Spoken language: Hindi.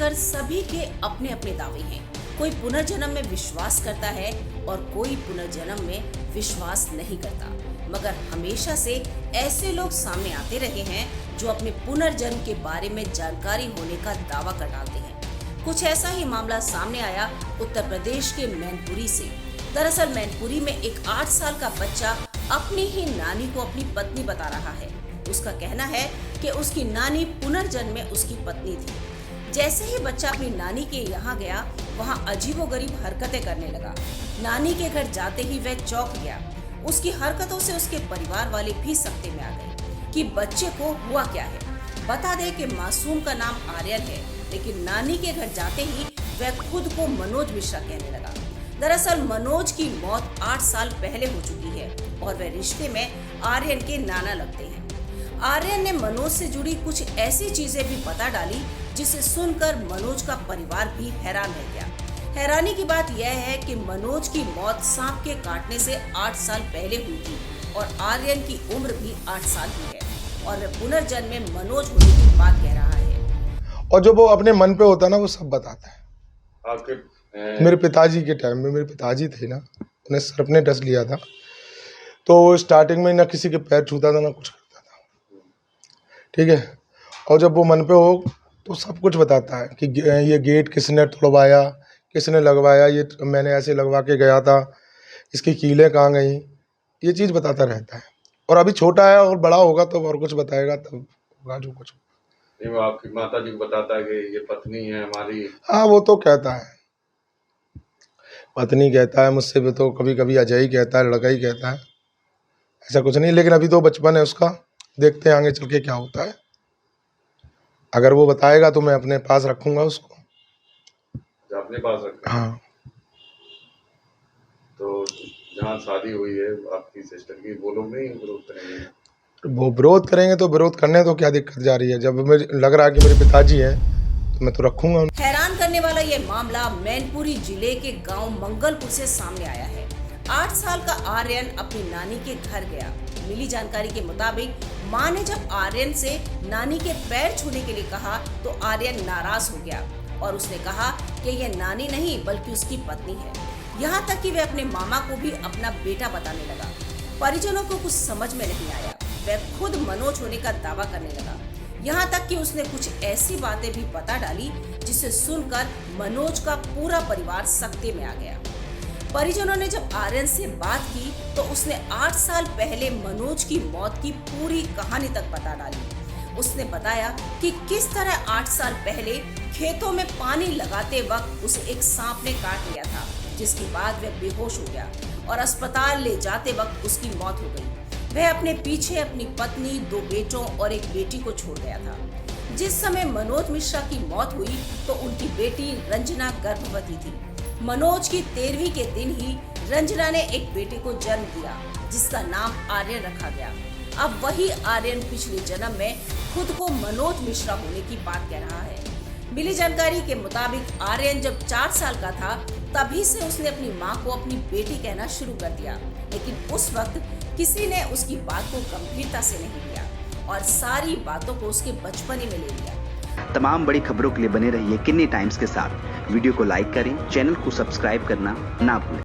खासकर सभी के अपने अपने दावे हैं। कोई पुनर्जन्म में विश्वास करता है और कोई पुनर्जन्म में विश्वास नहीं करता, मगर हमेशा से ऐसे लोग सामने आते रहे हैं जो अपने पुनर्जन्म के बारे में जानकारी होने का दावा कर डालते हैं। कुछ ऐसा ही मामला सामने आया उत्तर प्रदेश के मैनपुरी से। दरअसल मैनपुरी में एक 8 साल का बच्चा अपनी ही नानी को अपनी पत्नी बता रहा है। उसका कहना है कि उसकी नानी पुनर्जन्म में उसकी पत्नी थी। जैसे ही बच्चा अपनी नानी के यहाँ गया, वहाँ अजीबोगरीब हरकतें करने लगा। नानी के घर जाते ही वह चौंक गया। उसकी हरकतों से उसके परिवार वाले भी सकते में आ गए कि बच्चे को हुआ क्या है। बता दें कि मासूम का नाम आर्यन है, लेकिन नानी के घर जाते ही वह खुद को मनोज मिश्रा कहने लगा। दरअसल मनोज की मौत 8 साल पहले हो चुकी है और वह रिश्ते में आर्यन के नाना लगते हैं। आर्यन ने मनोज से जुड़ी कुछ ऐसी चीजें भी बता डाली जिसे सुनकर मनोज का परिवार भी हैरान रह गया। हैरानी की बात यह है कि मनोज की मौत सांप के काटने से 8 साल पहले हुई थी और आर्यन की उम्र भी 8 साल की है और वह पुनर्जन्म में मनोज होने की बात कह रहा है। और जो वो अपने मन पे होता है ना, वो सब बताता है। आपके मेरे पिताजी के टाइम में, मेरे पिताजी थे ना, उन्हें सर्प ने डस लिया था, तो वो स्टार्टिंग में ना किसी के पैर छूता था ना कुछ करता था, ठीक है। और जब वो मन पे हो तो सब कुछ बताता है कि ये गेट किसने तोड़वाया, किसने लगवाया, ये मैंने ऐसे लगवा के गया था, इसकी कीलें कहाँ गई, ये चीज़ बताता रहता है। और अभी छोटा है और बड़ा होगा तो और कुछ बताएगा, तब होगा जो कुछ। नहीं, वो आपकी माता जी को बताता है कि ये पत्नी है हमारी। हाँ, वो तो कहता है, पत्नी कहता है, मुझसे भी तो कभी कभी अजय ही कहता है, लड़का ही कहता है, ऐसा कुछ नहीं। लेकिन अभी तो बचपन है उसका, देखते हैं आगे चल के क्या होता है। अगर वो बताएगा तो मैं अपने पास रखूंगा उसको। जो अपने पास रखा। हाँ, तो जहाँ शादी हुई है आपकी सिस्टर की, वो लोग नहीं विरोध करेंगे? वो विरोध करेंगे तो विरोध करने तो क्या दिक्कत जा रही है। जब मुझे लग रहा है कि मेरे पिताजी हैं तो मैं तो रखूंगा। हैरान करने वाला ये मामला मैनपुरी जिले के गांव मंगलपुर से सामने आया है। 8 साल का आर्यन अपनी नानी के घर गया। मिली जानकारी के मुताबिक मां ने जब आर्यन से नानी के पैर छूने के लिए कहा तो आर्यन नाराज हो गया और उसने कहा कि यह नानी नहीं बल्कि उसकी पत्नी है। यहाँ तक कि वह अपने मामा को भी अपना बेटा बताने लगा। परिजनों को कुछ समझ में नहीं आया। वह खुद मनोज होने का दावा करने लगा। यहाँ तक कि उसने कुछ ऐसी बातें भी बता डाली जिसे सुनकर मनोज का पूरा परिवार सकते में आ गया। परिजनों ने जब आर्यन से बात की तो उसने 8 साल पहले मनोज की मौत की पूरी कहानी तक बता डाली। उसने बताया कि किस तरह 8 साल पहले खेतों में पानी लगाते वक्त उसे एक सांप ने काट लिया था, जिसके बाद वह बेहोश हो गया और अस्पताल ले जाते वक्त उसकी मौत हो गई। वह अपने पीछे अपनी पत्नी, 2 बेटों और एक बेटी को छोड़ गया था। जिस समय मनोज मिश्रा की मौत हुई तो उनकी बेटी रंजना गर्भवती थी। मनोज की 13वीं के दिन ही रंजना ने एक बेटे को जन्म दिया जिसका नाम आर्यन रखा गया। अब वही आर्यन पिछले जन्म में खुद को मनोज मिश्रा होने की बात कह रहा है। मिली जानकारी के मुताबिक आर्यन जब 4 साल का था तभी से उसने अपनी मां को अपनी बेटी कहना शुरू कर दिया, लेकिन उस वक्त किसी ने उसकी बात को गंभीरता से नहीं लिया और सारी बातों को उसके बचपने में ले लिया। तमाम बड़ी खबरों के लिए बने रहिए किन्नी टाइम्स के साथ। वीडियो को लाइक करें, चैनल को सब्सक्राइब करना ना भूलें।